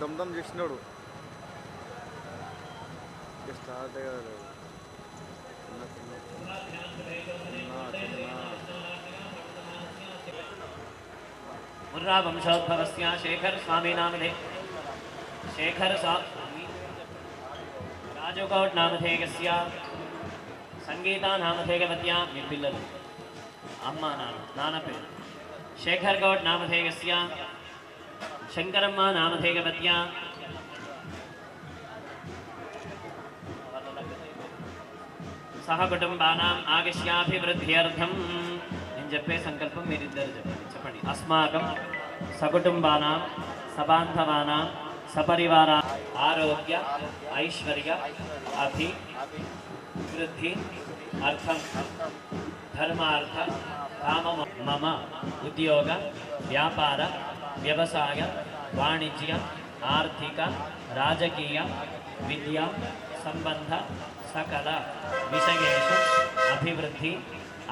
దమ్దమ్ చేసినాడు స్టార్ట్ అయ్యాడు मुर्रा वंशोद्भवस्य शेखर स्वामी नामधे शेखर स्वामी राजकोट नामधेयस्य संगीता नामधेयवत्या మీ పిల్లలు అమ్మ నాన్న పేరు शेखर गौड नामधेयस्य शंकरम्म नामधेयवत्या सह कुटुंबानां आगस्याभिवृद्ध्यर्थं నేను చెప్పే సంకల్పం మీరిద్దరు చెప్పండి अस्माकं सकुटुंबानां सबान्धवानां सपरिवारा आरोग्य ऐश्वर्य अभिवृद्धि अर्थं धर्मार्थ काम मम उद्योग व्यापार व्यवसाय वाणिज्य आर्थिक राजकीय विद्या संबंध सकल विषयेषु अभिवृद्धि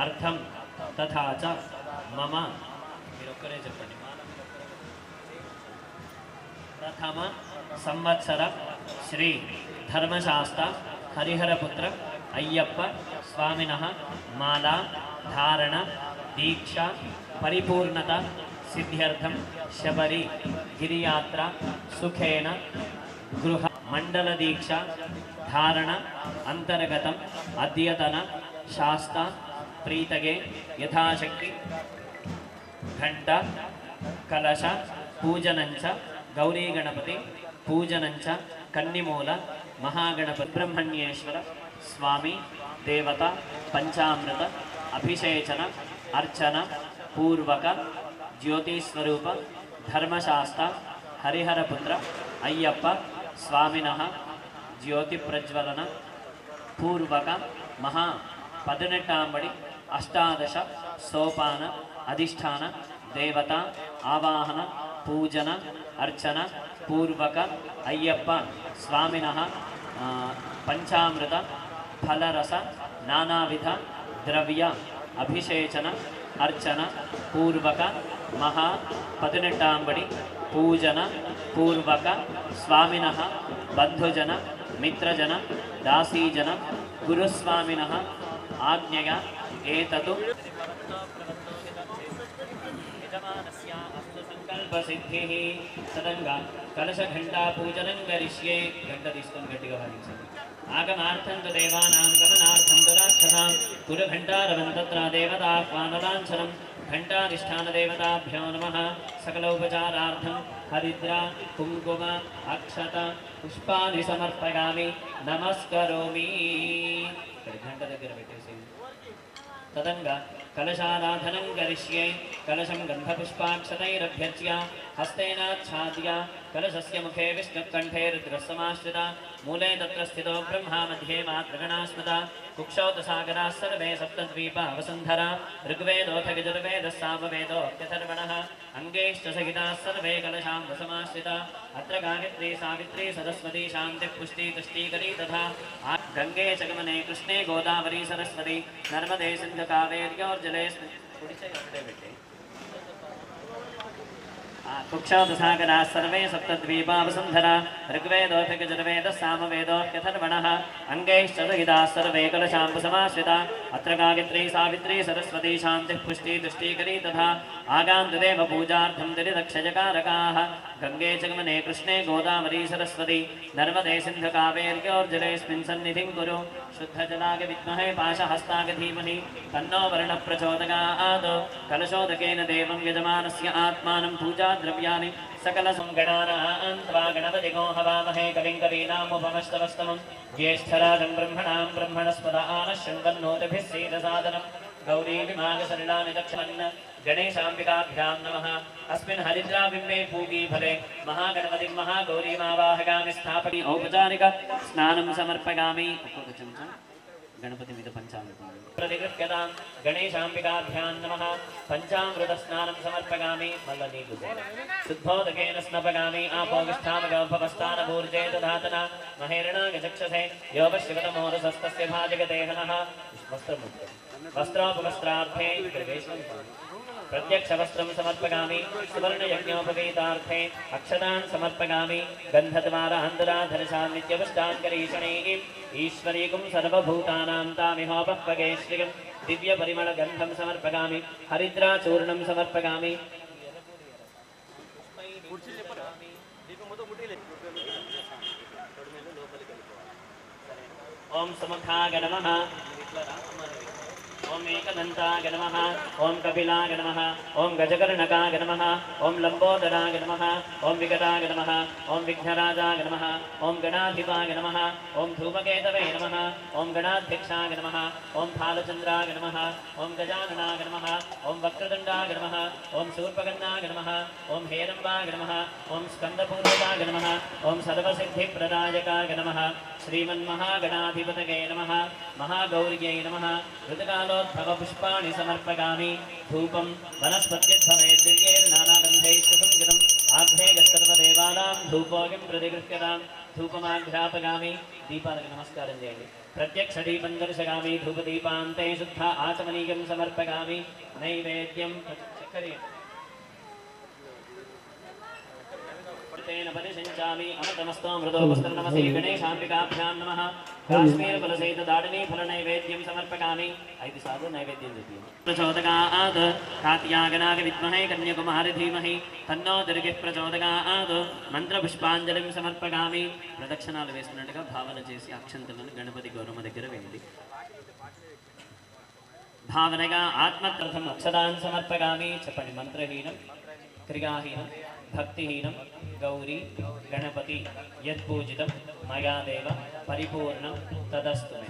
अर्थं तथा च मम प्रथम संवत्सर श्री धर्मशास्त्र हरिहरपुत्र अय्यप्प स्वामिनः माला धारण दीक्षा परिपूर्णता सिद्ध्यर्थं शबरी गिरियात्रा सुखेन गृह मंडल दीक्षा धारण अंतर्गतम अद्यतन शास्ता प्रीतगे यथाशक्ति घंटा कलश पूजनंच गौरी गणपति पूजनंच कन्निमूल महागणपति ब्रह्मण्येश्वर स्वामी देवता पंचामृत अभिषेचन अर्चन पूर्वक ज्योतिस्वरूप धर्मशास्त्र हरिहरपुत्र अय्यप्प स्वामिनः ज्योति प्रज्वलन पूर्वक महा 18 अष्टादश सोपान अधिष्ठान देवता आवाहन पूजन अर्चन पूर्वक अय्यप्प स्वामिनः पंचामृत फलरस नानाविध द्रव्य अभिषेचन अर्चन पूर्वक महा 18 पूजन पूर्वक स्वामिनः बंधुजन मित्रजन दासीजन गुरुस्वामिनः आज्ञया एततु संकल्पसिद्धिः सदंगा कलश घंटा पूजनं करिष्ये घंटा తీసుకొని గట్టిగా వాయించండి आगमार्थं तु देवानां गमनार्थं तु राक्षसां कुलघण्टारवं तत्र देवताह्वानलाञ्छनं घण्टाधिष्ठानदेवताभ्यो नमः सकलोपचारार्थं हरिद्रा कुङ्कुम अक्षत पुष्पाणि समर्पयामि नमस्करोमि घंटा దగ్గర పెట్టేసి तदंगा कलशाराधनं करिष्ये कलशं गन्धपुष्पाक्षतैरभ्यर्च्य हस्तेनाच्छाद्य कलशस्य मुखे विष्णुकण्ठे रुद्रस्समाश्रिता मूले तत्र स्थितो ब्रह्मा मध्ये मातृगणा स्मृता कुक्षौ सागराः सर्वे सप्तद्वीपा वसुन्धरा ऋग्वेदोऽथ यजुर्वेदः सामवेदोऽथर्वणः अङ्गैश्च सहिताः सर्वे कलशां वसमाश्रिता अत्र गायत्री सावित्री सरस्वती शान्तिः पुष्टि तुष्टीकरी तथा गंगे च गमने कृष्णे गोदावरी सरस्वती नर्मदे सिन्धु कावेर्योर्जले कुक्षौदसागराः सर्वे सप्तद्वीपा वसुन्धरा ऋग्वेदोऽथ यजुर्वेदः सामवेदोऽथर्वणः अङ्गैश्च सहिताः सर्वे कलशां वसमाश्रिता अत्र गायत्री सावित्री सरस्वती शान्तिः पुष्टि तुष्टीकरी तथा आगान्तदेव पूजार्थं दिरिदक्षयकारकाः गंगे च गमने कृष्णे गोदावरी सरस्वती नर्मदे सिन्धु कावेर्योर्जलेऽस्मिन् सन्निधिं कुरु शुद्धजलाय विद्महे पाशहस्ताय धीमहि तन्नो वर्णः प्रचोदयात् कलशोदकेन देवं यजमानस्य आत्मानं पूजाद्रव्याणि सकलसंगणानान्त्वा गणपतिगो हवामहे कविं कवीनामुपमस्तवस्तमं ज्येष्ठराजं ब्रह्मणां ब्रह्मणस्पद आनश्यन्वन्नोतिभिः सीदसादनं गौरीविमागसलिलानि दक्षमन् गणेशाम्बिकाभ्यां नमः अस्मिन् हरिद्राबिम्बे पूगी फले महागणपतिं महागौरीमावाहयामि स्थापयामि औपचारिक स्नानं समर्पयामि गणपति मिद पंचामृतं प्रतिगृह्यतां गणेशाम्बिकाभ्यां नमः पंचामृत स्नानं समर्पयामि मल्लनी शुद्धोदकेन स्नपयामि आपोगिष्ठामगोपवस्थानभूर्जे दधातना महेरणा गचक्षसे योपशिवतमोरसस्तस्य भाजगदेहनः वस्त्रोपवस्त्रार्थे प्रत्यक्षवस्त्रं समर्पयामि सुवर्णयज्ञोपवीतार्थे अक्षतान् समर्पयामि गन्धद्वारान्तराधरशान् नित्यपुष्टाङ्करीषणैः ईश्वरीकुं सर्वभूतानां तामिहोपक्वगे श्रियं दिव्यपरिमलगन्धं समर्पयामि हरिद्राचूर्णं समर्पयामि ओम समुखाय नमः ओम एकदन्ताय नमः ओम कपिलाय नमः ओम गजकर्णकाय नमः ओम लंबोदराय नमः ओम विकटाय नमः ओम विघ्नराजाय नमः ओम गणाधिपाय नमः ओम धूमकेतवे नमः ओम गणाध्यक्षाय नमः ओम फालचंद्राय नमः ओम गजाननाय नमः ओम वक्रतुण्डाय नमः ओम शूर्पकर्णाय नमः ओम हेरम्बाय नमः ओम स्कन्दपूर्वकाय नमः ओम सर्वसिद्धिप्रदायकाय नमः श्रीमन्महागणाधिपतये नमः महागौर्यै नमः ऋतुकालोद्भवपुष्पाणि समर्पयामि धूपं वनस्पत्यद्भवे दिव्यैर्नानागन्धैः सुसंगतम् आघ्रेयस्तर्वदेवानां धूपोऽयं प्रतिगृह्यतां धूपमाघ्रापयामि दीपाలకు నమస్కారం చేయండి ప్రత్యక్ష దీపం దర్శయామి ధూపదీపాంతే శుద్ధ ఆచమనీయం సమర్పయామి నైవేద్యం చక్కరే तेन परिसिञ्चामि अमृतमस्तोमृतो वस्त्रनमसे गणेशाम्बिकाभ्यां नमः काश्मीरफलसहित दाडिनी फलनैवेद्यं समर्पयामि ऐति साधु नैवेद्यं दीयते प्रचोदकात् कात्यायनाय विद्महे कन्याकुमारी धीमहि तन्नो दुर्गिः प्रचोदकात् మంత్రపుష్పాంజలిం సమర్పయామి ప్రదక్షిణాలు వేస్తున్నట్టుగా భావన చేసి అక్షంతలను గణపతి గౌరమ్మ దగ్గర వేయండి భావనగా ఆత్మత్రథం అక్షరాన్ సమర్పయామి చెప్పండి మంత్రహీనం క్రియాహీనం भक्तिहीनं गौरी गणपति यत्पूजितं मया देव परिपूर्णं तदस्तु मे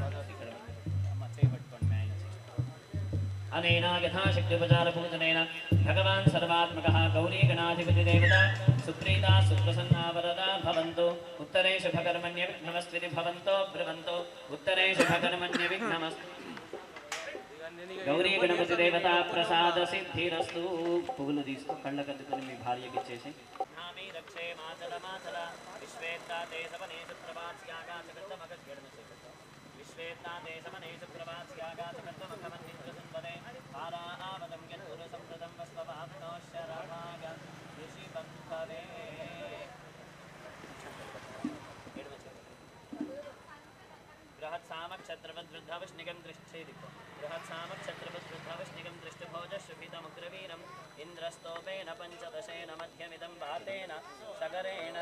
अनेन यथाशक्त्युपचारपूजनेन भगवान् सर्वात्मकः गौरी गणाधिपतिदेवता सुप्रीता सुप्रसन्ना वरदा भवन्तु उत्तरेषु भकर्मण्यविघ्नमस्त्विति भवन्तो ब्रुवन्तो उत्तरेषु भकर्मण्यविघ्नमस्तु गौरी गणपति देवता प्रसाद सिद्धिरस्तु पुव्వులు తీస్తూ కళ్ళకద్దుకొని మీ భార్యకి ఇచ్చేసి నామి రక్షే మాతల మాతల విశ్వేత్తాతే సమనేషు ప్రభాస్యాగాచకర్తమగద్గణమసే విశ్వేత్తాతే సమనేషు ప్రభాస్యాగాచకర్తమగమన్నిత్రసంవదే ఆరావదం యన్పుర సంప్రదం వస్వవాప్నోశరభాగ ఋషిబంధవే बृहत्सामक्षत्रवद्वृद्धवश्निकं दृष्टेदि बृहत्सामक्षत्रवद्वृद्धवश्निकं दृष्टभोजशुभितमुग्रवीरम् इन्द्रस्तोपेन पञ्चदशेन मध्यमिदं वातेन सगरेण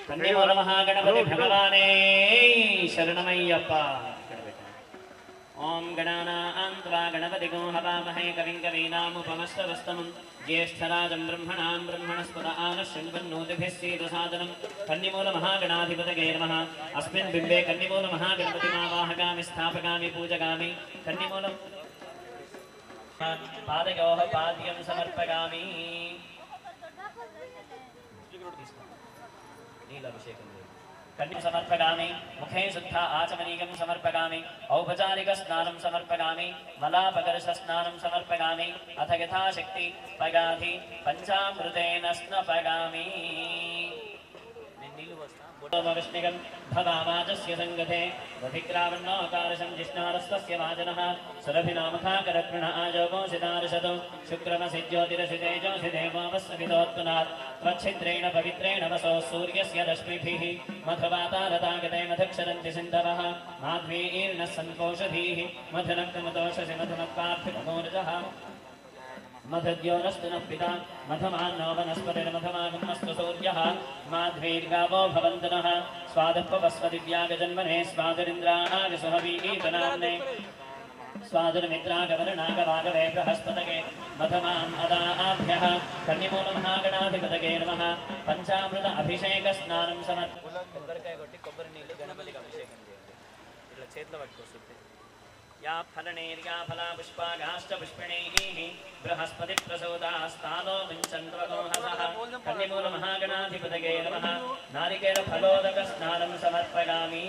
कन्नीमूल महागणपति भगवाने शरणमय्यप्प ओम गणानां त्वा गणपतिगो हवामहे कविं कवीनामुपमस्तवस्तमं ज्येष्ठराजं ब्रह्मणां ब्रह्मणस्पद आनशृण्वन्नोतिभिः सीदसादनं कन्नीमूल महागणाधिपतये नमः अस्मिन् बिम्बे कन्नीमूल महागणपतिमावाहकामि स्थापकामि पूजकामि कन्नीमूल पादयोः पाद्यं समर्पयामि नीलाभिषेकं कन्या समर्पयामि मुखे शुद्ध आचमनीयं समर्पयामि औपचारिक स्नानं समर्पयामि मलापकर्ष स्नानं समर्पयामि अथ यथाशक्ति पगाधि पंचामृतेन स्नपयामि विष्णुगं भवावाचस्य संगते वधिग्रावण्णोकारशं जिष्णारस्तस्य वाजनः सुरभिनामखाकरकृण आजोगोषितार्षतो शुक्रमसि ज्योतिरसितेजोषि देवोऽवस्सवितोत्तनात् त्वच्छिद्रेण पवित्रेण वसो सूर्यस्य रश्मिभिः मधुवातारतागते मधुक्षरन्ति सिन्धवः माध्वीर्नः सन्पोषधीः मधुनक्तमतोषसि मधुमत्पार्थिवमूर्जः मधुद्योनस्तु नः पिता मधुमान्नो वनस्पतिर्मधुमागमस्तु सूर्यः माध्वीर्गावो भवन्तु नः स्वादुपवस्वदिव्यागजन्मने स्वादुरिन्द्राणागसुहवीतनाम्ने स्वादुर्मित्रागवर्णागवागवे बृहस्पतये मधुमान् अदाभ्यः कन्निमूलमहागणाधिपतये नमः पंचामृत अभिषेक स्नानं समर्पयामि కొబ్బరికాయ కొట్టి కొబ్బరి నీళ్లు గణపతికి అభిషేకం చేయండి ఇలా చేతిలో పట్టుకొస్తుంది या फलनेर्या फला पुष्पागाश्च पुष्पिणैः बृहस्पतिप्रसूतास्तालो विञ्चन्द्वगोहसः कन्निमूलमहागणाधिपतये नमः नारिकेलफलोदकस्नानं समर्पयामि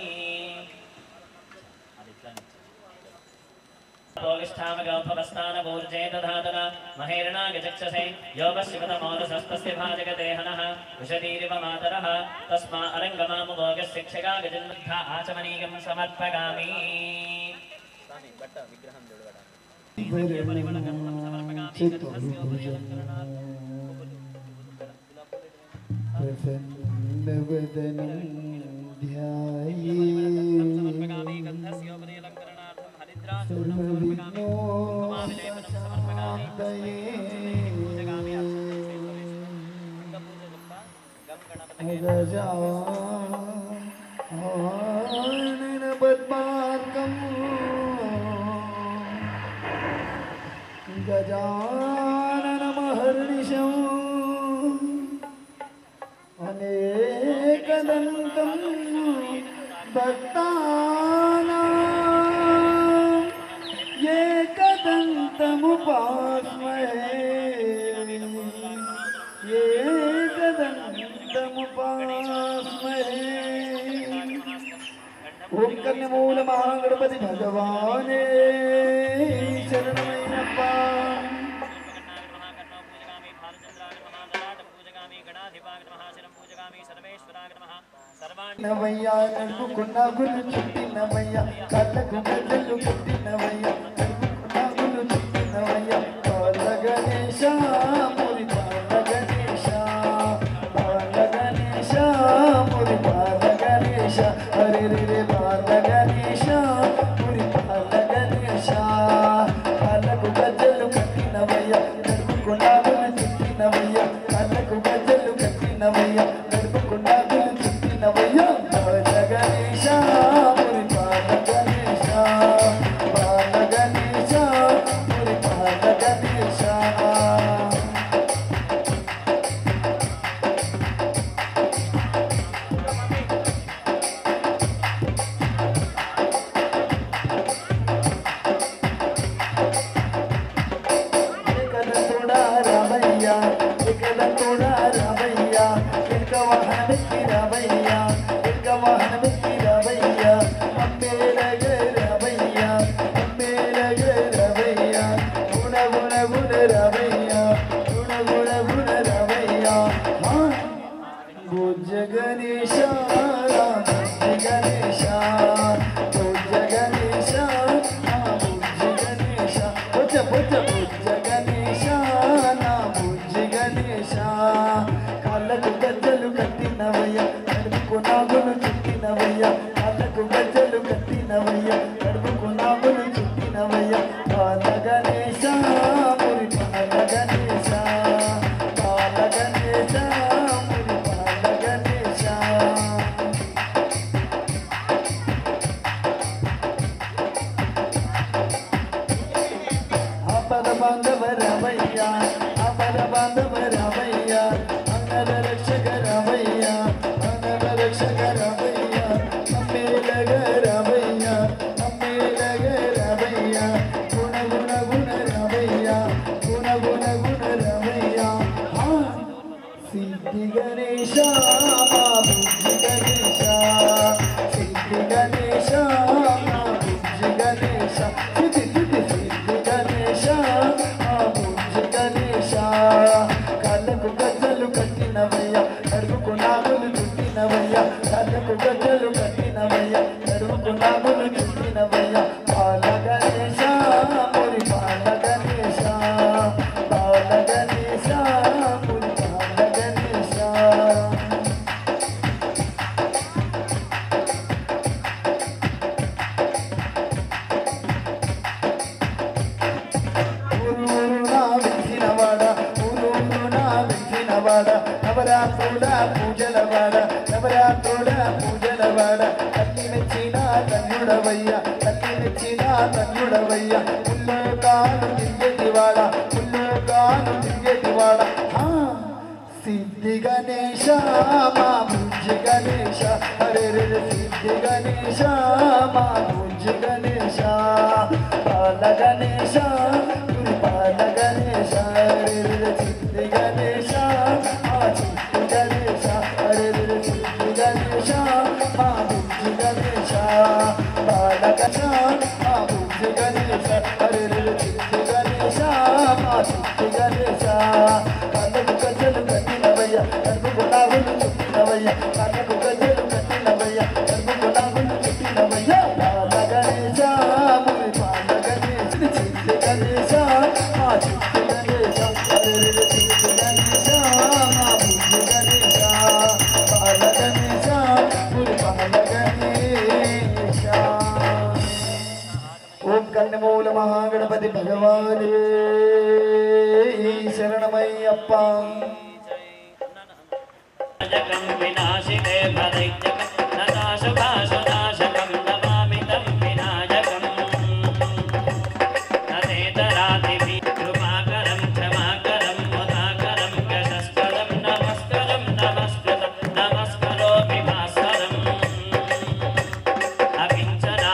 भोगिष्ठामगौपवस्तानपूर्जेतधातन महेरणागचक्षसे योगशिवतमोदसस्तस्य भाजगदेहनः विशतीरिव मातरः तस्मा अरङ्गमामुभोगशिक्षका गजन्मद्धा आचमनीयं समर्पयामि प्रसन्नवदनं ध्याये सर्वविघ्नोपशान्तये गजानन पद्मार्कम् गजाननमहर्निशम् अनेकदन्तं भक्तानाम् एकदन्तमुपास्महे एकदन्तमुपास्महे ओम कन्यमूल महागणपति भगवाने शरणमय्यप्पा नवैया नडुकुंडा गुरु चुट्टी नवैया कल्लकु गजल्लु कुट्टी नवैया नडुकुंडा गुरु चुट्टी नवैया बाल गणेश मुरि बाल गणेश मुरि बाल गणेश हरे रे बाल गणेश मुरि बाल गणेश कल्लकु गजल्लु कुट्टी नवैया नडुकुंडा गुरु चुट्टी नवैया कल्लकु गजल्लु कुट्टी नवैया नडुकुंडा गुरु चुट्टी नवैया बाल गणेश मुरि बाल गणेश मुरि बाल गणेश एकदंतोड़ा रामैया एकदंतोड़ा रामैया इनका वाहन मिट्टी रामैया इनका वाहन मिट्टी रामैया अम्बे लगे रामैया अम्बे लगे रामैया गुण गुण गुण रामैया गुण गुण गुण रामैया हाँ भुज गणेश राम भुज गणेश भुज गणेश हाँ भुज गणेश भुज भुज भुज गणेश ना भुज गणेश काళ్ళకు గజ్జలు కట్టినవయ్య నడుముకు నాగులు చుట్టినవయ్య కాళ్ళకు గజ్జలు కట్టినవయ్య నడుముకు నాగులు చుట్టినవయ్య బాల గణేశ మురి బాల గణేశ బాల గణేశ మురి బాల గణేశ ఆపద బాంధవ రామయ్య ఆపద బాంధవ రామయ్య అంగద రక్షక రామయ్య అంగద రక్షక రామయ్య అమ్మేలగ రామయ్య అమ్మేలగ రామయ్య గుణ గుణ గుణ రామయ్య గుణ గుణ గుణ రామయ్య సిద్ధి గణేశ మా బుద్ధి గణేశ సిద్ధి గణేశ మా బుద్ధి గణేశ సిద్ధి సిద్ధి సిద్ధి గణేశ మా బుద్ధి గణేశ కాళ్ళకు గజ్జలు కట్టినవయ్య నడుముకు నాగులు చుట్టినవయ్య కాళ్ళకు గజ్జలు కట్టినవయ్య నడుముకు నాగులు చుట్టినవయ్య బాల గణేశ మురి బాల గణేశ బాల గణేశ మురి బాల గణేశ నవరాత్రుడ పూజలవాడ నవరాత్రుడ పూజలవాడ తల్లి మెచ్చిన తన్నుడవయ్య తల్లి మెచ్చిన తన్నుడవయ్య ముల్లోకాలు తిరిగేటివాడ ముల్లోకాలు తిరిగేటివాడ సిద్ధి గణేశ మా బుజ్జి గణేశ హరే రే సిద్ధి గణేశ మా బుజ్జి గణేశ పాల గణేశ గురుపాల గణేశ చిత్తి గణేశ మా చిత్తి గణేశ చిత్తి గణేశ మా బుద్ధి గణేశ పాల గణేశ మా బుద్ధి గణేశ చిత్తి గణేశ మా చిత్తి గణేశ కళ్ళకు గజ్జలు కట్టినవయ్య కడుపు నాగులు చుట్టినవయ్య కళ్ళకు గజ్జలు కట్టినవయ్య కడుపు నాగులు చుట్టినవయ్య పాల గణేశ మురి పాల గణేశ చిత్తి గణేశ మా చిత్తి గణేశ చిత్తి గణేశ మా బుద్ధి గణేశ పాల గణేశ మురి పాల గణేశ. ఓం కన్నమూల మహాగణపతి భగవానే శరణమయ్యప్ప. జగం వినాశితే భరైజగం నదాశుభాశునాశకం నమామి తం వినాయకం తదేతరాతిభి కృపాకరం క్షమాకరం ముదాకరం యశస్కరం నమస్కరం నమస్కృతం నమస్కరోమి భాస్కరం అకించనా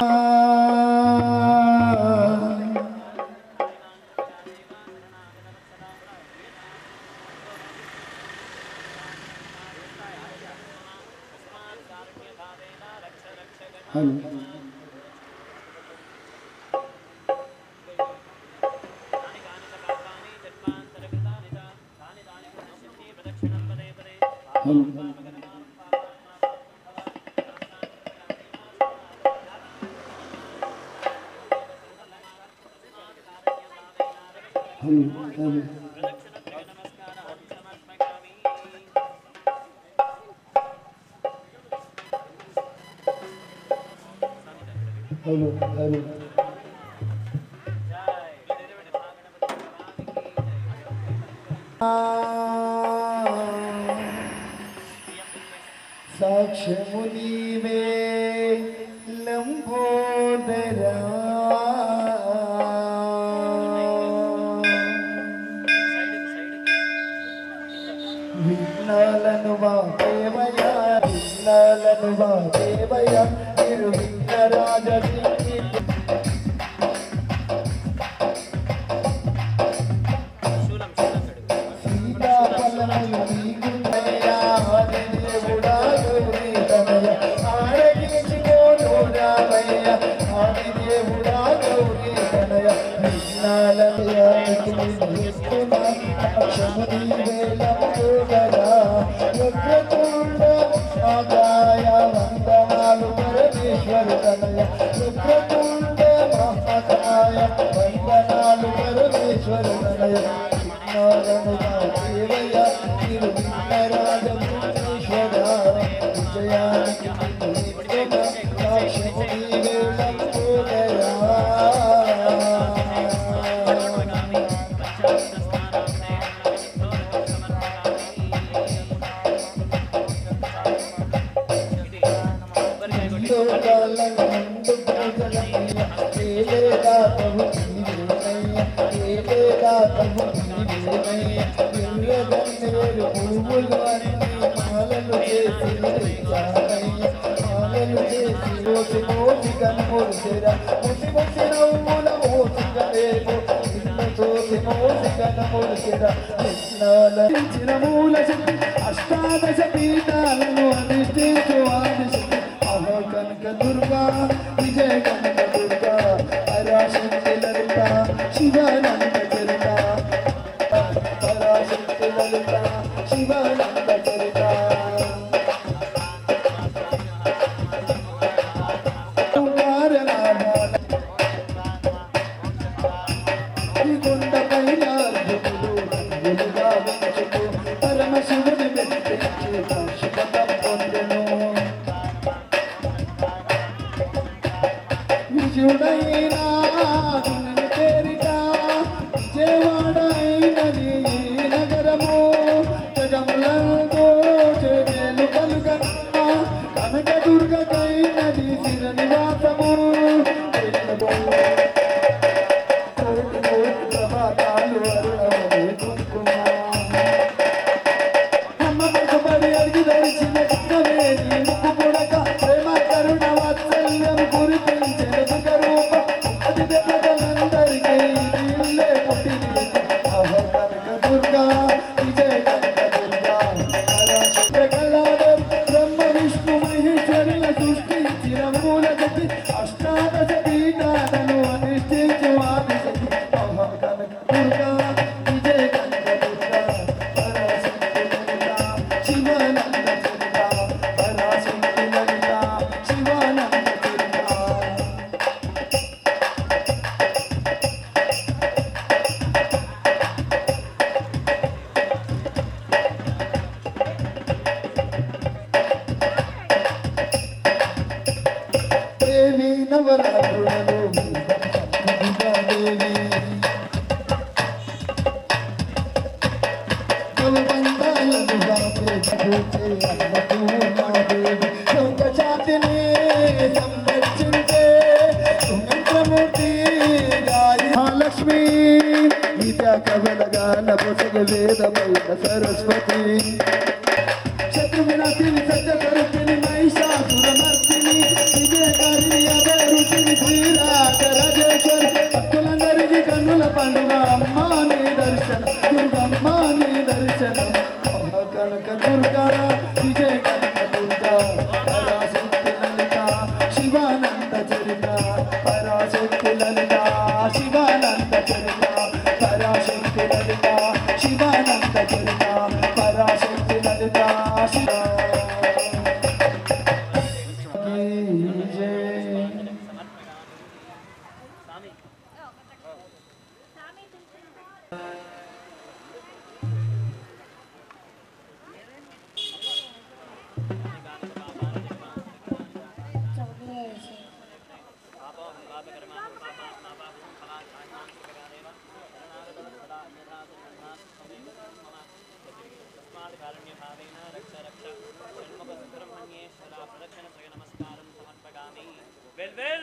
సాక్ష్యము నీవే లంబోదరా విఘ్నాలను వాపేవయ విఘ్నాలను వాపేవయ తిరు విఘ్నరాజ సీతాఫలములు నీకున్నయ్యా దేవుడా గౌరీ తనయ ఆరగించుకోను రామయ్య ఆది దేవుడా గౌరీ తనయ విఘ్నాలయానికి అక్షము నీవేలంబోదరా రుద్రతుండ ఆదాయ వందనాలు పరమేశ్వర తనయ రుద్రతుండ మహాకాయ వందనాలు పరమేశ్వర తనయ విఘ్నాలను దేవయ తిరు విఘ్నరాజ భువనేశ్వర విజయానికి సాక్ష్యము నీవే లంబోదరా. మూల శక్తి అష్టాదశ పీఠాలను అధిష్ఠించు ఆదిశక్తి అహో కనక దుర్గా విజయ కనక దుర్గా పరాశక్తి లలిత శివానంద చరిత పరాశక్తి లలిత శివానంద చరిత పరమశివుని మెప్పించి శాశ్వతం పొందెను విజుడైనా గుణని పేరిట విజయవాడైనది ఈ నగరము జగములందు చేలు కలుగన్న కనక దుర్గకైనది శిర నివాసము ప్రభాతాలు అరుణవే కుంకుమ ప్రేమ కరుణ వాత్సల్యం కురిపించే రూప అది మూల గతి అష్టాదశ పీఠాలను అనిష్టించు ఆదిశక్తి మహాకనక దుర్గా విజయ కనక దుర్గా పరాశక్తి లలిత శివానంద చరిత పరాశక్తి లలిత శివానంద చరిత దేవి నవరాత్రులలో దేవి లోకశాంతిని సంరక్షించే సుమంత్రమూర్తి మహాలక్ష్మి విద్యా కవలగాన పొసగ వేదమైన సరస్వతి శత్రు వినాశిని సత్యకరుపిని మహిషాసురమర్దిని విజయకారిణి అభయరుచిని శ్రీరాజరాజేశ్వరి భక్తులందరికీ కన్నుల పండుగ అమ్మా నీ దర్శనం దుర్గమ్మ నీ దర్శనం కనక దుర్గా విజయ కనక దుర్గా పరాశక్తి లలిత శివానంద చరిత పరాశక్తి లలిత శివానంద చరిత పరాశక్తి లలిత శివానంద చరిత పరాశక్తి లలిత శివ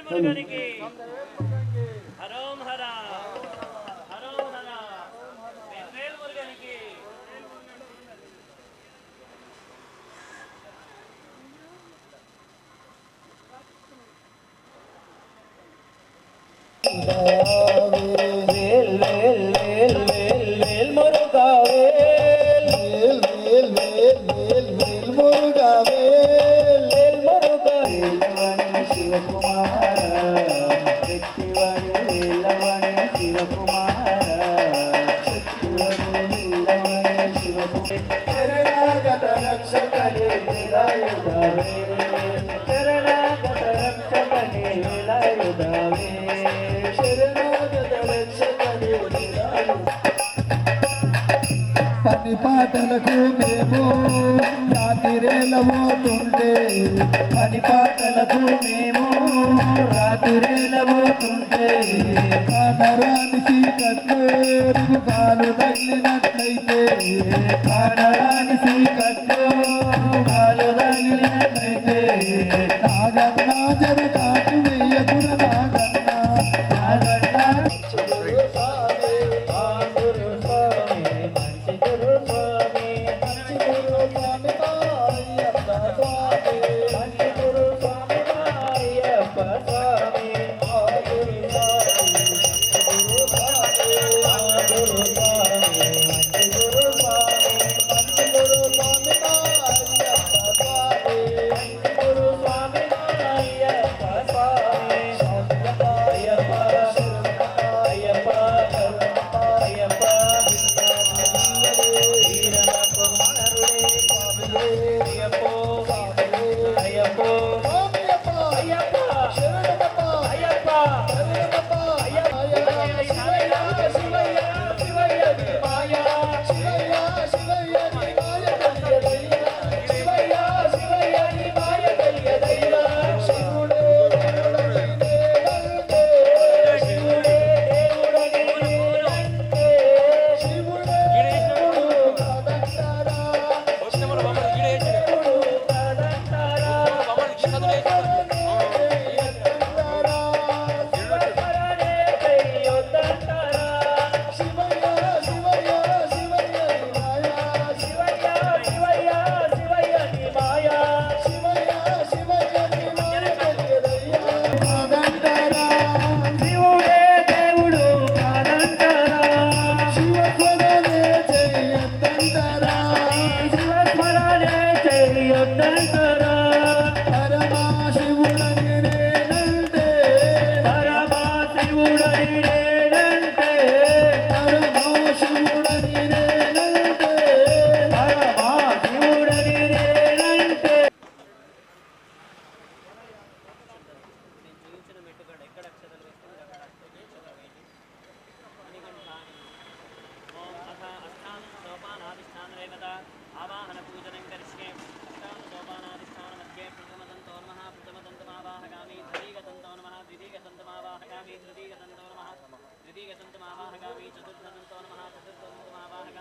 మురుగనికి హరోం హర హరోం హర వెల్వేల్ మురుగనికి వేల్ వేల్ వేల్ వేల్ వేల్ మురుగా వేల్ వేల్ వేల్ వేల్ వేల్ వేల్ మురుగా వేల్ వేల్ మురుగా వేలవని శివకుమార శక్తివని వేలవని శివకుమార శక్తివని వేలవని శివకుమార శరణాగత రక్షకనే నిరాయుధవే శరణాగత రక్షకనే నిరాయుధవే పని పాటలకు మేము రాత్రిరేలబోతుంటే పని పాటలకు మేము రాత్రిరేలబోతుంటే కానరాని చీకట్లు కాలు తగిలినట్లయితే కానరాని చీకట్లు కాలు తగిలినట్లయితే నాగన్నా జర కాటు వేయకుడ నాగన్నా నాగన్నా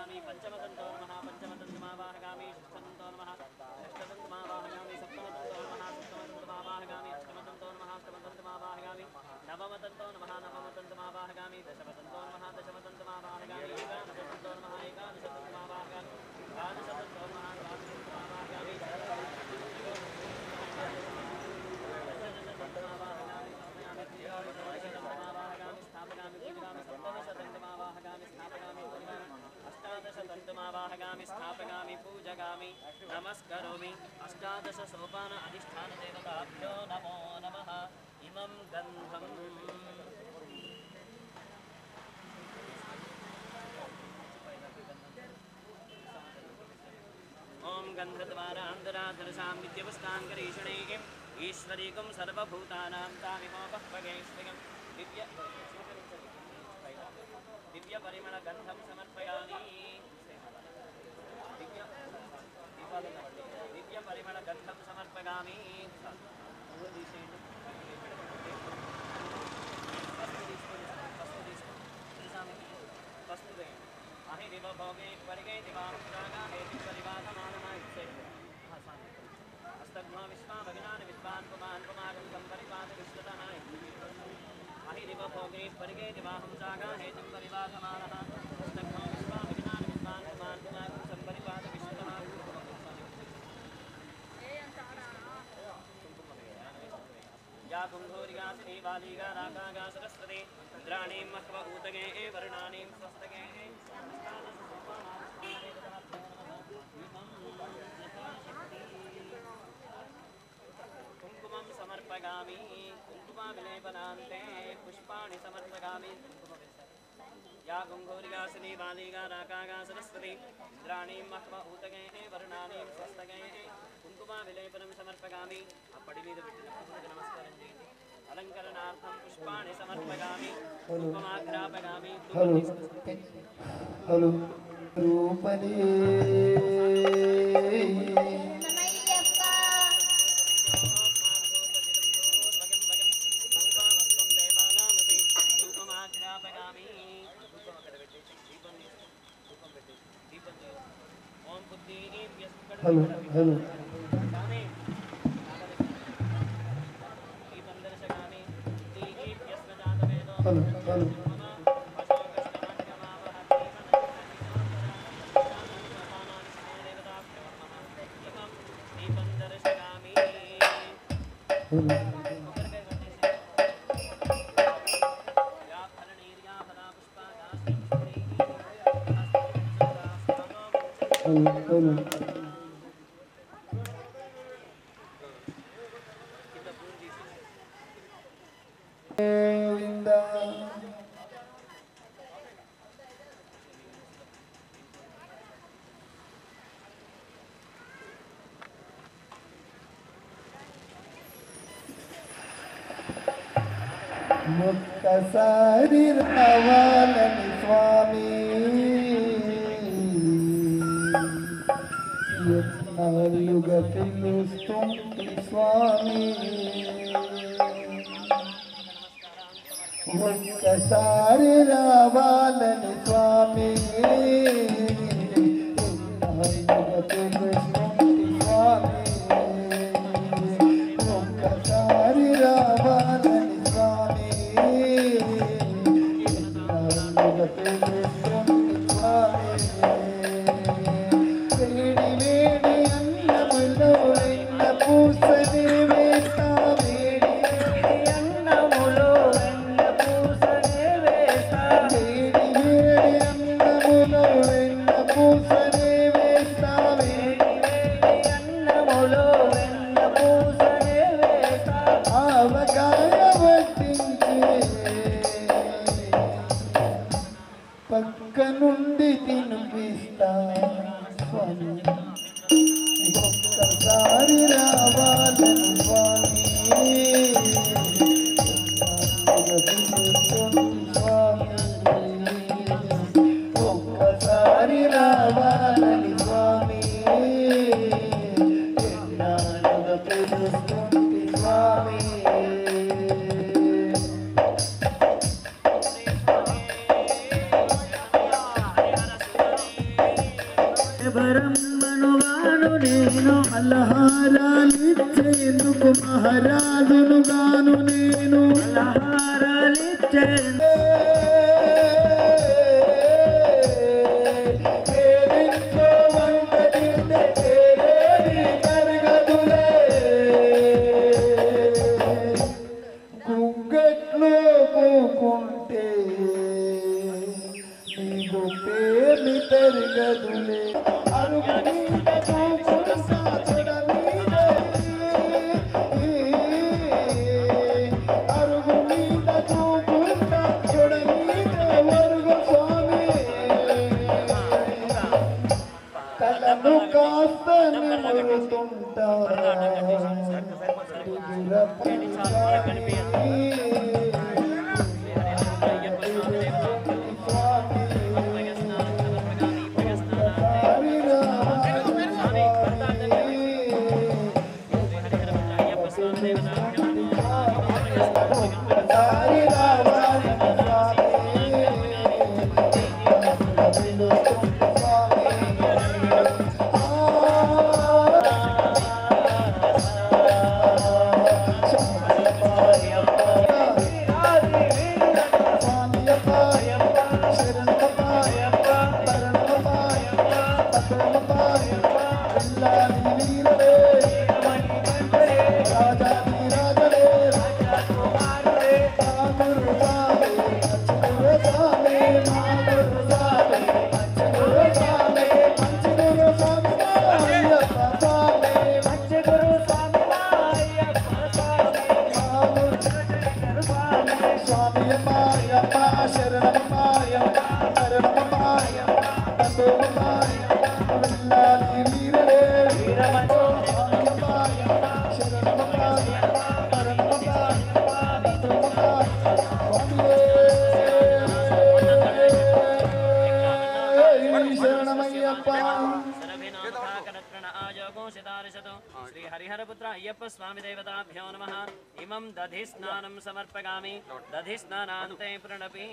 वाहयामि पंचमदन्तो नमः पंचमदन्तो वाहयामि षष्ठदन्तो नमः षष्ठदन्तो वाहयामि सप्तमदन्तो नमः सप्तमदन्तो वाहयामि अष्टमदन्तो नमः अष्टमदन्तो वाहयामि नवमदन्तो नमः नवमदन्तो वाहयामि दशमदन्तो नमः दशमदन्तो वाहयामि एकादशदन्तो नमः एकादशदन्तो वाहयामि द्वादशदन्तो नमः द्वादशदन्तो वाहयामि अष्टादशदन्तमावाहगामि स्थापयामि पूजयामि नमस्करोमि अष्टादश सोपान अधिष्ठान देवताभ्यो नमो नमः इमं गन्धम् ॐ गन्धद्वारान्तराधरसां विद्यवस्ताङ्करीषणैः ईश्वरीकं सर्वभूतानां तामिहोपह्वगेश्वरं दिव्यपरिमलगन्धं समर्पयामि दिव्यपरिमलगन्धं समर्पयामि भोगे परिगे दिवागा हेतु परिवादमानमायुषे हस्तग्मा विश्वा भगिनान विद्वान् पुमान् पुमागं संपरिवाद विश्वतनाय अहिरिव भोगे परिगे दिवाहं जागा हेतु परिवादमानः हस्तग्मा विश्वा भगिनान विद्वान् पुमान् पुमागं संपरिवाद विश्वतनाय या कुम्भोरिगासिनी बालिगा रागागा सरस्वती रुद्राणीं मह्व ऊतगे वर्णानीं स्वस्तगे कुङ्कुमं समर्पयामि कुङ्कुमाविलेपनान्ते पुष्पाणि समर्पयामि या कुम्भोरिगासिनी बालिगा रागागा सरस्वती रुद्राणीं मह्व ऊतगे वर्णानीं स्वस्तगे कुङ्कुमाविलेपनं समर्पयामि अप्पडि मीद पेट्टिन पूजक नमस्कारं चेयंడి अलंकरणार्थं पुष्पाणि समर्पयामि कुङ्कुमाग्रापयामि హలో రూపదే హలో హలో హలో హలో ఒక్కసారి రావాలని స్వామి ఎన్నాళ్ళుగా పిలుస్తుంది స్వామి ఒక్కసారి రావాలని స్వామి ఎన్నాళ్ళుగా పిలుస్తుంది స్వామి ఒక్కసారి రావాలని వేడి గాను నేను లహారాలిచ్చెను ఏరింట్లో వంట తింటే ఏరేది కరగదులే గుంగట్లో కూకుంటే నీకు పేరు పెరగదులే అరుగు మీద కూకుంటా తొడ మీద అరుగు మీద కూకుంటా తొడ మీద మరుగు స్వామి తలను కాస్త నిమురుతుంటా श्री हरिहरपुत्र अय्यप्प स्वामी देवताभ्यो नमः। इमं दधि स्नानं समर्पयामि। दधि स्नानान्ते प्रणपि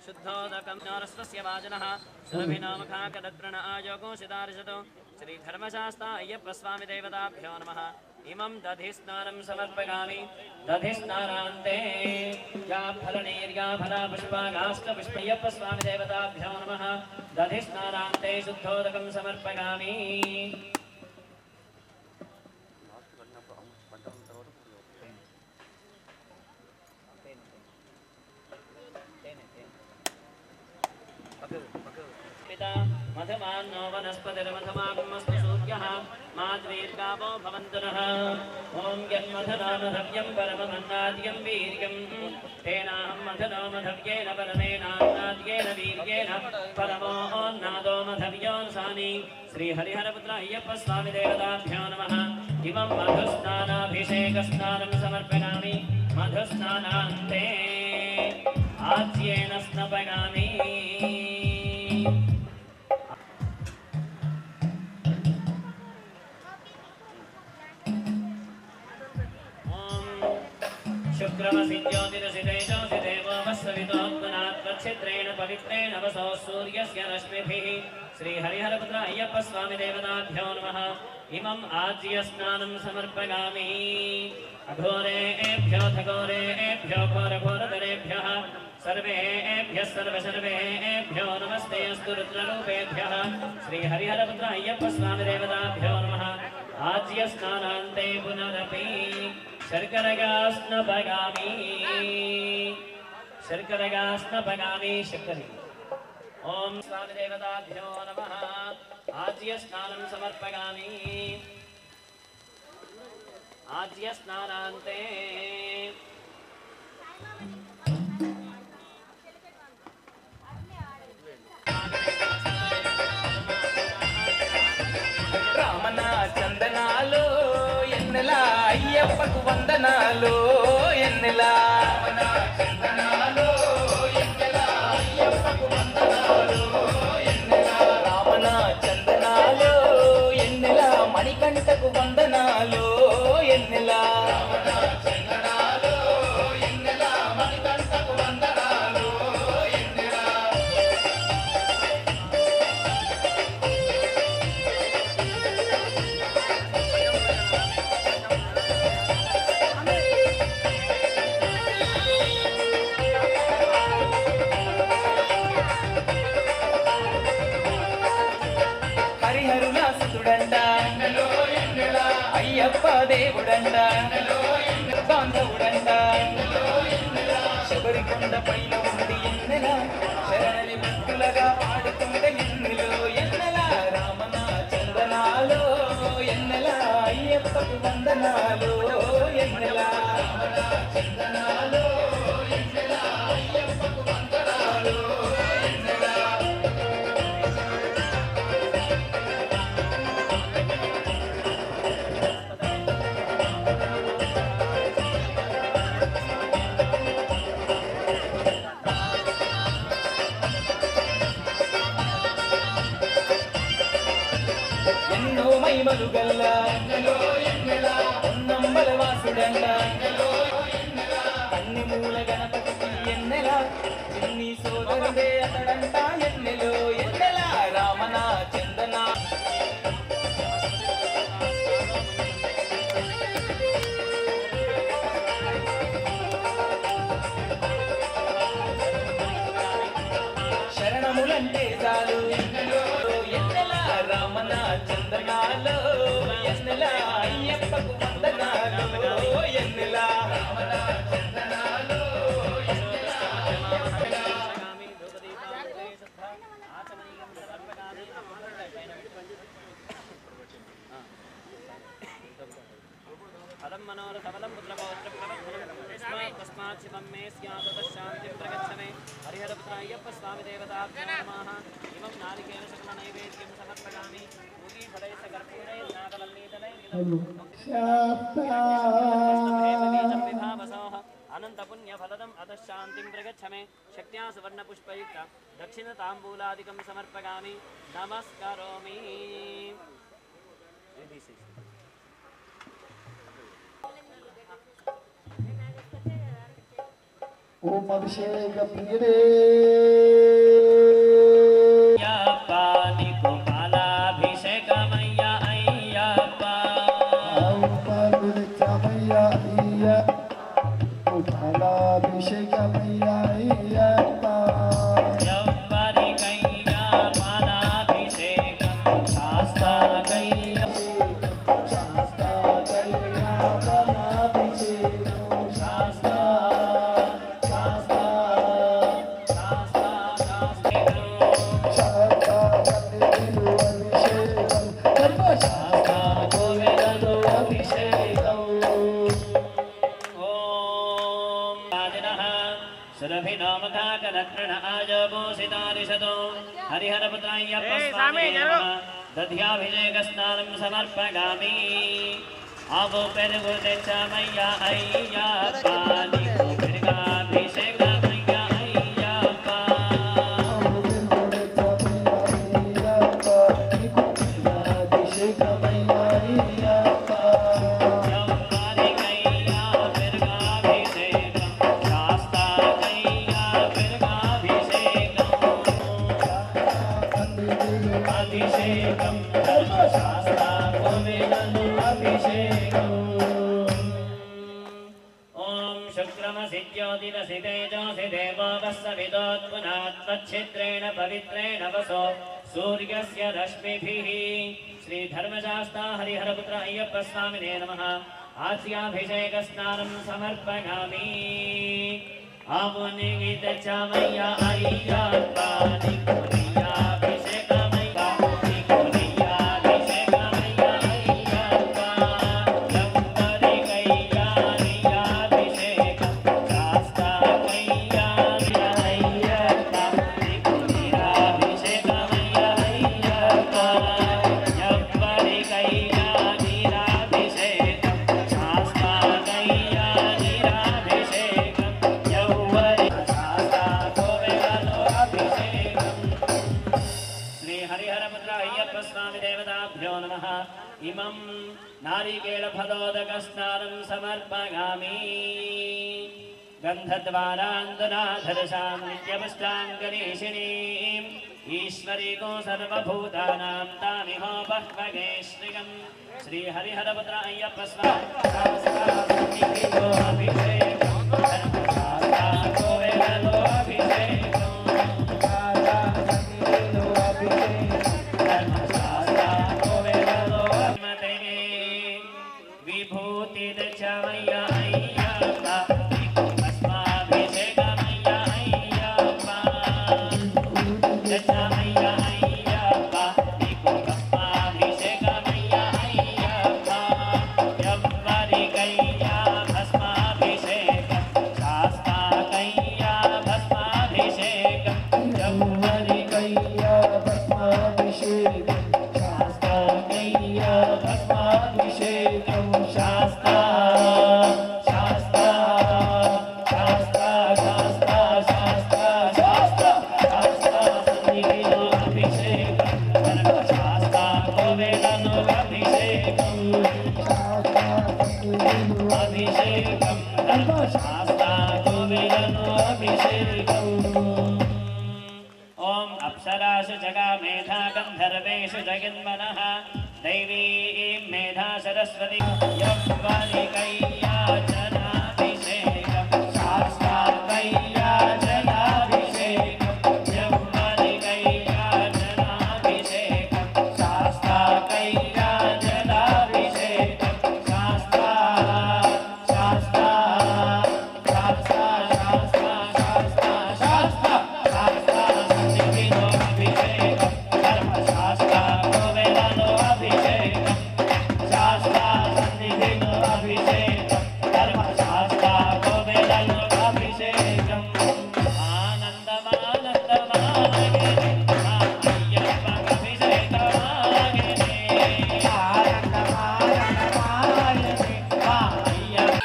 शुद्धोदकं नरस्वस्य वाजनः सुरभिनामखाकदत्रण आयोगो सिदार्शतो श्री धर्मशास्ता अय्यप्प स्वामी देवताभ्यो नमः। इमं दधि स्नानं समर्पयामि। दधि स्नानान्ते या फलनीर्या फला पुष्पागाश्च पुष्पय्यप्प स्वामी देवताभ्यो नमः। दधि स्नानान्ते शुद्धोदकं समर्पयामि। मधमान्नो वनस्पतिर्मधमागमस्तु सूर्यः माद्वीर्गावो भवन्तु नः। ॐ यन्मधनामधव्यं परममन्नाद्यं वीर्यं तेनाहं मधनो मधव्येन परमेनान्नाद्येन वीर्येण परमोऽन्नादो मधव्योऽंसानि। श्रीहरिहरपुत्र अय्यप्प स्वामी देवताभ्यो नमः। इमं मधुस्नानाभिषेकस्नानं समर्पयामि। मधुस्नानान्ते आज्येन स्नपयामि। शुक्रमसि ज्योतिरसितेजोऽसि देवो वस्सवितोत्मनात्मच्छिद्रेण पवित्रेण वसो सूर्यस्य रश्मिभिः। श्रीहरिहरपुत्र अय्यप्प स्वामी देवताभ्यो नमः। इमम् आज्यस्नानं समर्पयामि। अघोरेभ्यो घोरेभ्यो घोरघोरतरेभ्यः सर्वेभ्यः सर्वसर्वेभ्यो नमस्ते अस्तु रुद्ररूपेभ्यः। श्रीहरिहरपुत्र अय्यप्प स्वामी देवताभ्यो नमः। आज्यस्नानान्ते पुनरपि शर्करगास्नपगामि। शर्करगास्नपगामि शर्करी। ओम स्वामी देवताभ्यो नमः। आज्यस्नानं समर्पयामि। आज्यस्नानान्ते రామన చందనాలు ఎన్నెలా అయ్యప్పకు వందనాలు ఎన్నెలా రామన చందనాలు ఎన్నెలా అయ్యప్పకు వందనాలు ఎన్నెలా రామన చందనాలు ఎన్నెలా మణికంఠకు వందనాలు ఎన్నెలా రామన చందనాలు ఎన్నెలా మణికంఠకు వందనాలు ఎన్నెలా బాంధవుడంట బాంధవుడంట శబరికొండ పైన ఉంది ఎన్నెల శరణని భక్తులగా పాడుతుంటే ఎన్నెలో ఎన్నెల రామన చందనాలో ఎన్నెల అయ్యప్పకు వందనాలు ఎన్నెల రామన చందనాలో ఎన్నెల అయ్యప్పకు వందనాలు ఎన్నెల ఎన్నో మహిమలు గల్ల పొన్నమ్మల వాసుడంట అన్ని మూల గణపతికి ఎన్నెల చిన్ని సోదరుడే అతడంట ఎన్నెలో ఎన్నెల రామన చందన శరణములంటే చాలు ఎన్నెల రామన చందనాలో ఎన్నెల అయ్యప్పకు వందనాలు ఎన్నెల రామన చందనాలో फलं मनोरथबलं पुत्रपौत्रप्रवर्धनं तस्मात् शिवं मे स्यात् ततश्शान्तिं प्रगच्छ मे हरिहरपुत्राय्यप्प स्वामी देवताभ्यो नमः इमं नारिकेलशकलनैवेद्यं समर्पयामि पूगीफलैः कर्पूरैः नागलल्लीतलैर्विभावसोः अनन्तपुण्यफलदम् अतः शान्तिं प्रगच्छ मे शक्त्या सुवर्णपुष्पैः दक्षिणताम्बूलादिकं समर्पयामि नमस्करोमि। ओम अभिषेक प्रियरे నీకు పాలాభిషేకమయ్యా అయ్యప్ప पार्वतीमय्या अय्या पालाभिषेकमय्या अय्यप्पा ఎవ్వరికైనా పాలాభిషేకం శాస్త్రకైనా शास्त्राकैया पालाभिषेकं शास्त्रा दध्याभिषेकस्नानं समर्पयामि आवो पेरुगु तेच्चामय्या अय्यप्प नीकु पेरुगाभिषेकमय्या अय्यप्प अभिषेकमय्या अय्यप्प यव्वरिकैया पेरुगाभिषेकं शास्त्रकैया पेरुगाभिषेकम् अभिषेकं ओम शुक्रमसिद्योतिरसि तेजोसि देवो वस्सविदोत्पुनात्वच्छिद्रेण पवित्रेण वसो सूर्यस्य रश्मिभिः श्रीधर्मशास्ता हरिहरपुत्र अय्यप्प स्वामिने नमः आस्याभिषेकस्नानं समर्पयामि आमुनिगितचामय्या अय्यप्प निकुनियाभिषेकमय्या निकुनियाभिषेकमय्या अय्यप्प यव्वरिकैया नियाभिषेकं शास्त्रकैया अय्यप्प निकुनियाभिषेकमय्या अय्यप्प यव्वरिकैया निराभिषेकं शास्त्रकैया निराभिषेकं यव्वरि श्री हरिहरपुत्र अय्यप्प स्वामी देवताभ्यो नमः इमं नारिकेलफलोदकस्नानं समर्पयामि गन्धद्वारान्दुनाधरसां नित्यपुष्टां गणेशिनीम् ईश्वरीको सर्वभूतानां तामिहो बह्वगे श्रियं श्री हरिहरपुत्र अय्यप्प विभूति ఓం అప్సరాసు జగా మేధా గంధర్వేషు జగన్మనః దైవీం మేధా సరస్వతి యవ్వనికైయాచనాభిషేకం శాస్త్రైయాచనాభిషేకం యవ్వనికైయాచనాభిషేకం శాస్త్రైయాచనాభిషేకం శాస్త్రా శాస్త్రా శాస్త్రా శాస్త్రా శాస్త్రా శాస్త్రా సన్నిధిలో అభిషేకం ధర్మశాస్త్ర గోవేదలో అభిషేకం శాస్త్ర సన్నిధిలో అభిషేకం ధర్మశాస్త్ర గోవేదలో అభిషేకం ఆనందమానందమాగనే అయ్యప్ప అభిషేకమాగనే ఆనందమానందమాగనే అయ్యప్ప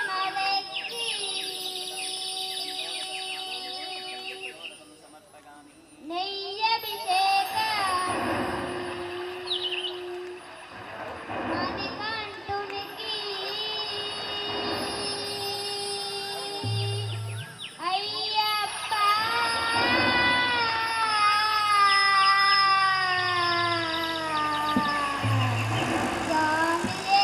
నెయ్యభిషేక మణికంఠునికి అయ్యప్ప స్వామియే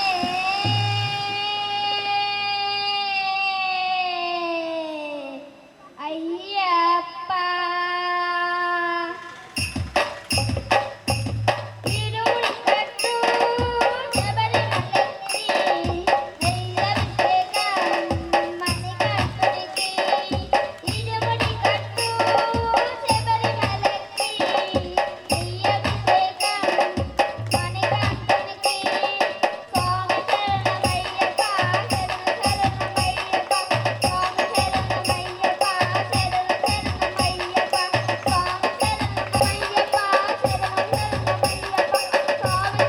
అయ్యప్ప ఇరుముడి కట్టు శబరిమలెక్కి నెయ్యభిషేకం మణికంఠునికి ఇరుముడి కట్టు శబరిమలెక్కి నెయ్యభిషేకం మణికంఠునికి స్వామి శరణమయ్యప్ప శరణమయ్యప్ప స్వామి శరణమయ్యప్ప శరణమయ్యప్ప స్వామి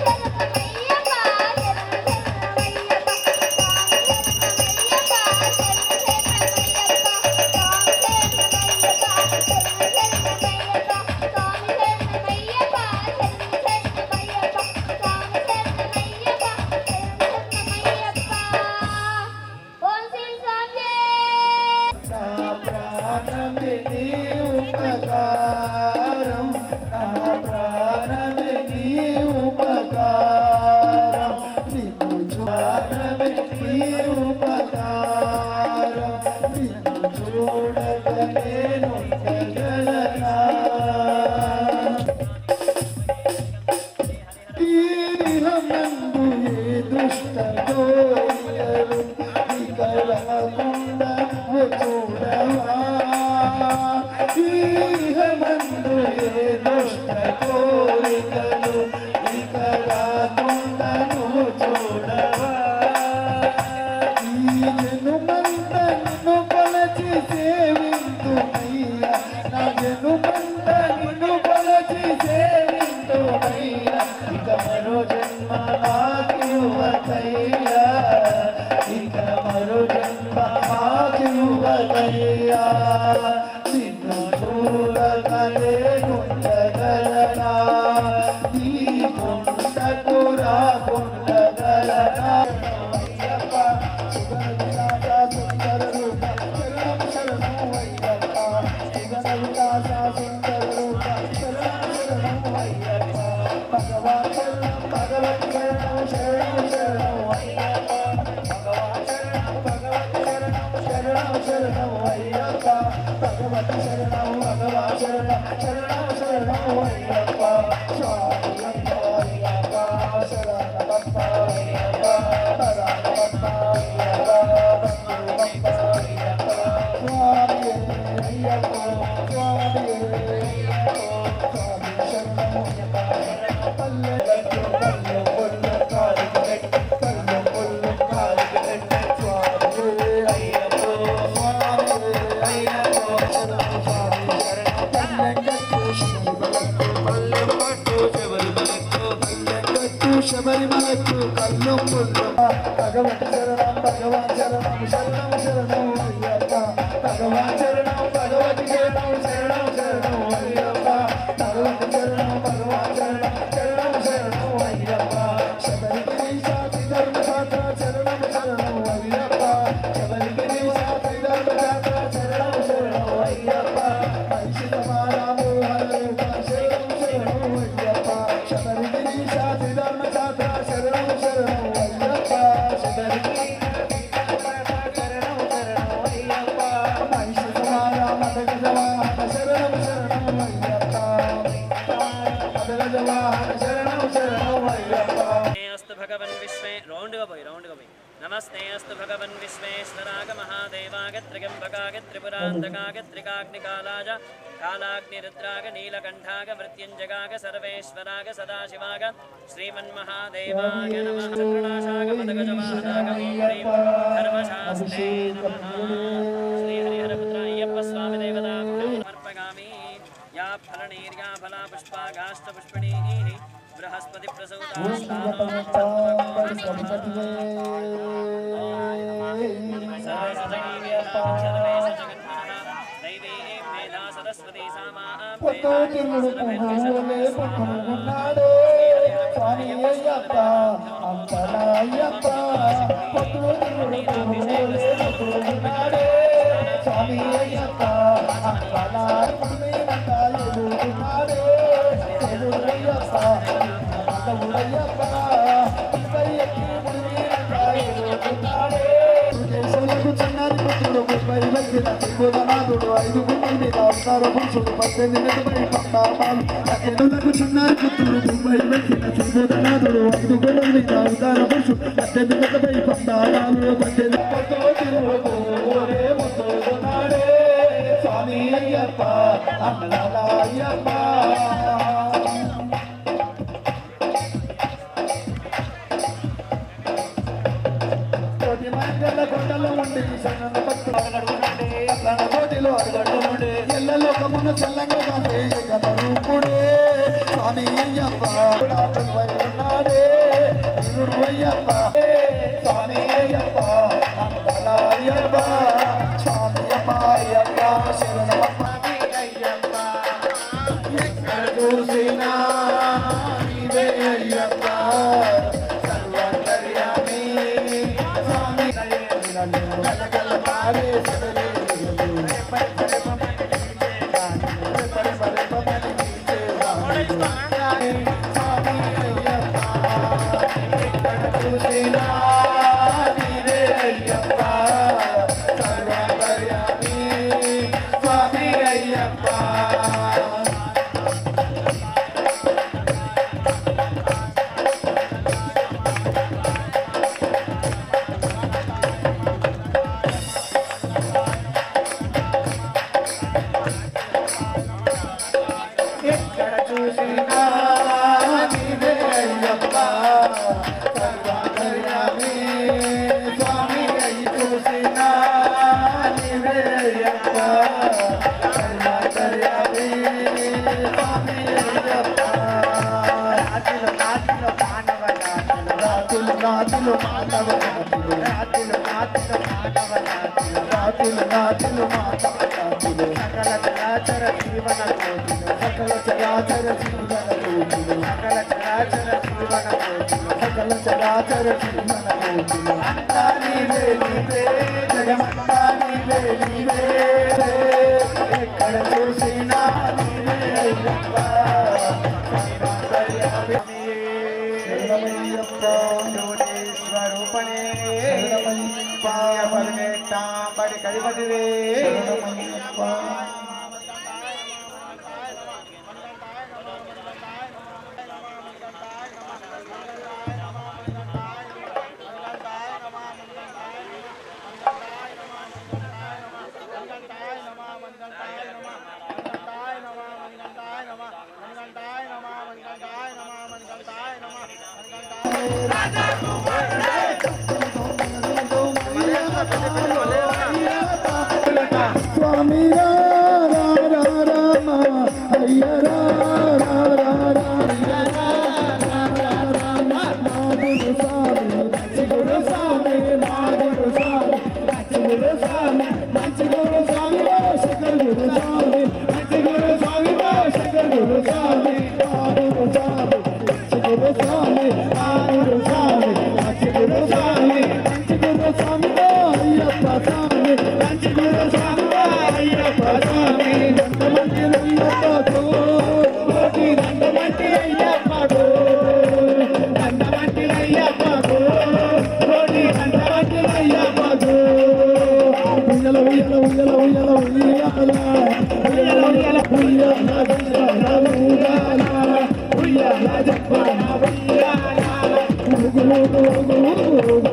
శరణమయ్యప్ప నా ప్రాణమే నీ ఉపకారం నా ప్రాణమే నీ ఉపకారం నిన్ను ప్రాణమే నీ ఉపకారం నిన్ను చూడక నేను ఉండగలనా తీరమందు ఏ దుష్ట కోరికలు ఇక రాకుండా చూడవా తీరమందు ఏ దుష్ట కోరికలు ఇక రాకుండా చూడవా ఈ జనుమంత నిన్ను కొలచి సేవింతుమయ్యా నా జనుమంత నిన్ను కొలచి సేవింతుమయ్యా ఇక మరో జన్మ నాకివ్వకయ్యా ఇక మరో జన్మ నాకివ్వకయ్యా నిన్ను చూడక నేనుండగలనా నీ కొండకు రాకుండగలనా అయ్యప్ప సుగంధ సుందర రూప శరణం శరణం అయ్యప్ప సుగంధ విలాస సుందర రూప శరణం శరణం అయ్యప్ప భగవాన్ శరణం భగవత్ శరణం శరణం శరణం అయ్యప్ప భగవాన్ శరణం భగవత్ శరణం శరణం శరణం అయ్యప్ప భగవత్ శరణం భగవాన్ శరణం శరణం శరణం అయ్యప్ప స్వామి అయ్యప్ప శరణమప్ప అయ్యప్ప శరణమప్ప అయ్యప్ప భక్తుమప్ప అయ్యప్ప స్వామి అయ్యప్ప స్వామి అయ్యప్ప స్వామి శరణం అయ్యప్ప పల్లె పల్లె పొల్ల కాలికి నెట్టి పల్లె పొల్ల కాలికి నెట్టి స్వామి అయ్యప్ప స్వామి అయ్యప్ప శరణం స్వామి శరణం పల్లె కట్టు శివులకు పల్లె పట్టు శివులకు नमस्ते अस्तु भगवन् विश्वेश्वराय महादेवाय त्र्यम्बकाय त्रिपुरान्तकाय त्रिकाग्निकालाय कालाग्निरुद्राय नीलकण्ठाय मृत्युञ्जयाय सर्वेश्वराय सदाशिवाय श्रीमन्महादेवाय नमः चक्रनाशाय पदगजवाहनाय धर्मशास्त्रे नमः श्रीहरिहरपुत्र अय्यप्प स्वामी देवताभ्यो समर्पयामि या फलनीर्या फला पुष्पागाष्टपुष्पिणीः बृहस्पति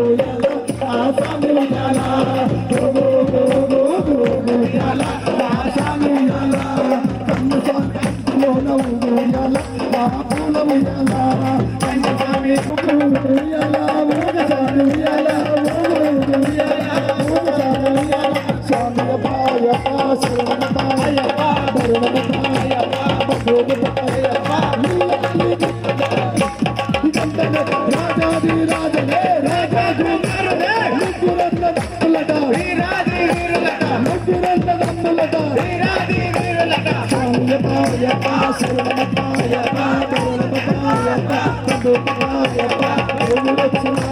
Uyala, వీరాది వీరులట అయ్యప్ప అయ్యప్ప శరణమప్ప అయ్యప్ప శరణమప్ప అయ్యప్ప అయ్యప్ప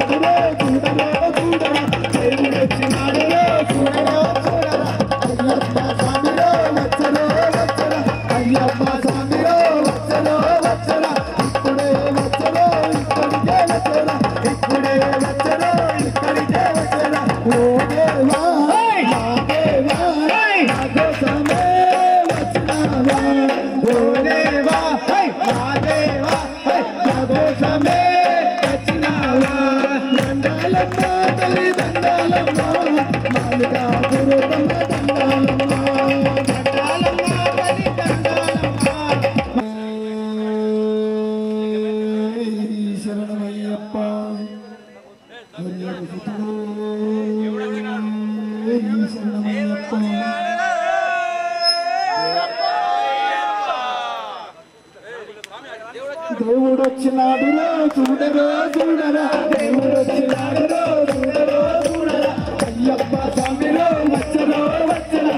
దేవుడు వచ్చినాడులో చూడరా చూడరా దేవుడు వచ్చినాడులో చూడరా చూడరా అయ్యప్ప స్వామిలో వచ్చలో వచ్చరా ఇప్పుడే వచ్చలో ఇక్కడికే వచ్చరా ఇప్పుడే వచ్చలో ఇక్కడికే వచ్చరా ఓ దేవా నా దేవా నా కోసమే వచ్చినావా ఓ దేవా నా దేవా నా కోసమే వచ్చినావా దండాలమ్మ తల్లి దండాలమ్మ మాలికా పురుతమ్మ దండాలమ్మ శరణమయ్యప్ప శరణమయ్యప్ప దేవుడు వచ్చినాడురా చూడరా చూడరా దేవుడు వచ్చినాడురా చూడరా చూడరా అయ్యప్ప స్వామిలో వచ్చరా వచ్చరా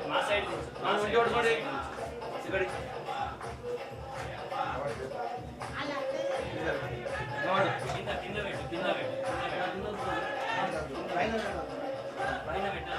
మా సైడ్ కింద కింద పెట్టు కింద పెట్టు పైన పెట్టు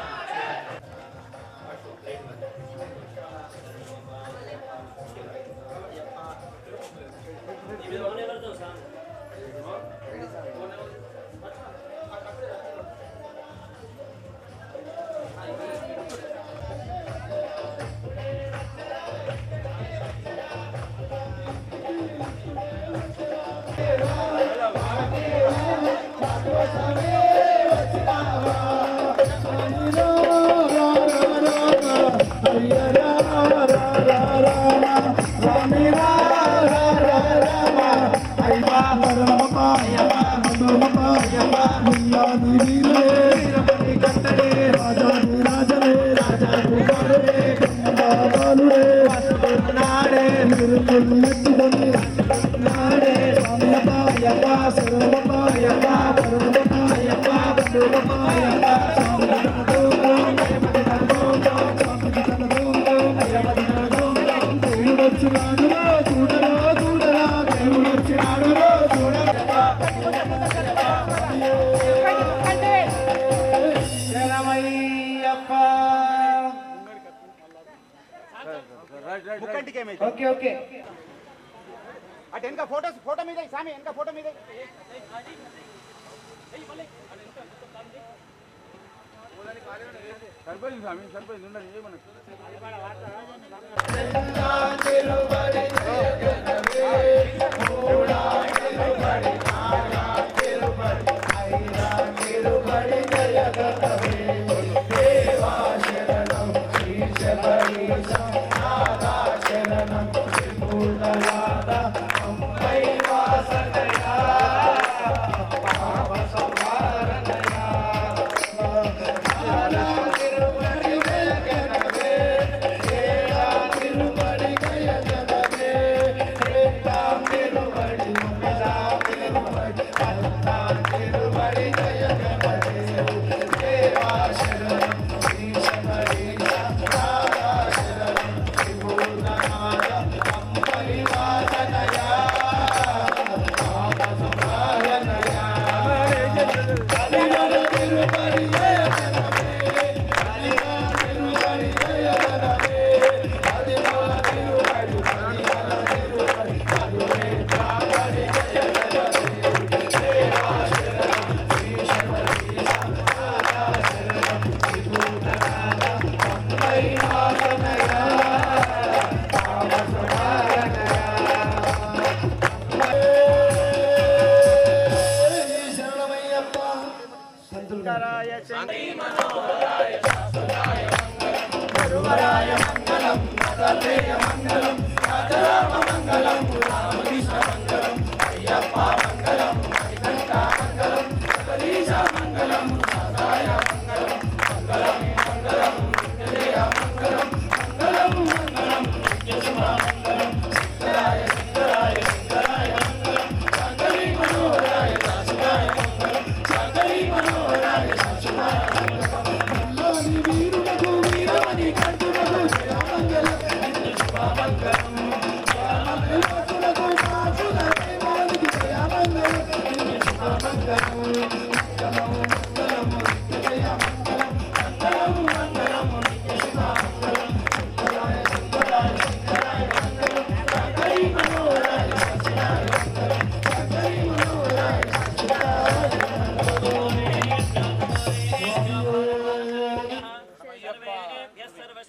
ఓకే ఓకే అటు వెనక ఫోటో మీద సామి వెనక ఫోటో మీద సరిపోయింది స్వామి సరిపోయింది ఉండండి ఏమన్నా తిరుపతి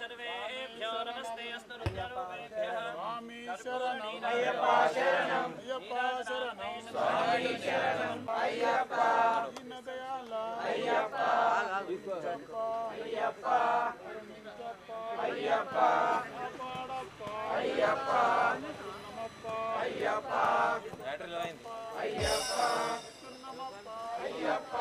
सर्वेभ्यो नमस्ते अस्तु रुद्ररूपेभ्यः అయ్యప్ప శరణం అయ్యప్ప శరణం స్వామి శరణం అయ్యప్ప దీనదయాళ అయ్యప్ప అయ్యప్ప అయ్యప్ప అయ్యప్ప అయ్యప్ప అయ్యప్ప అయ్యప్ప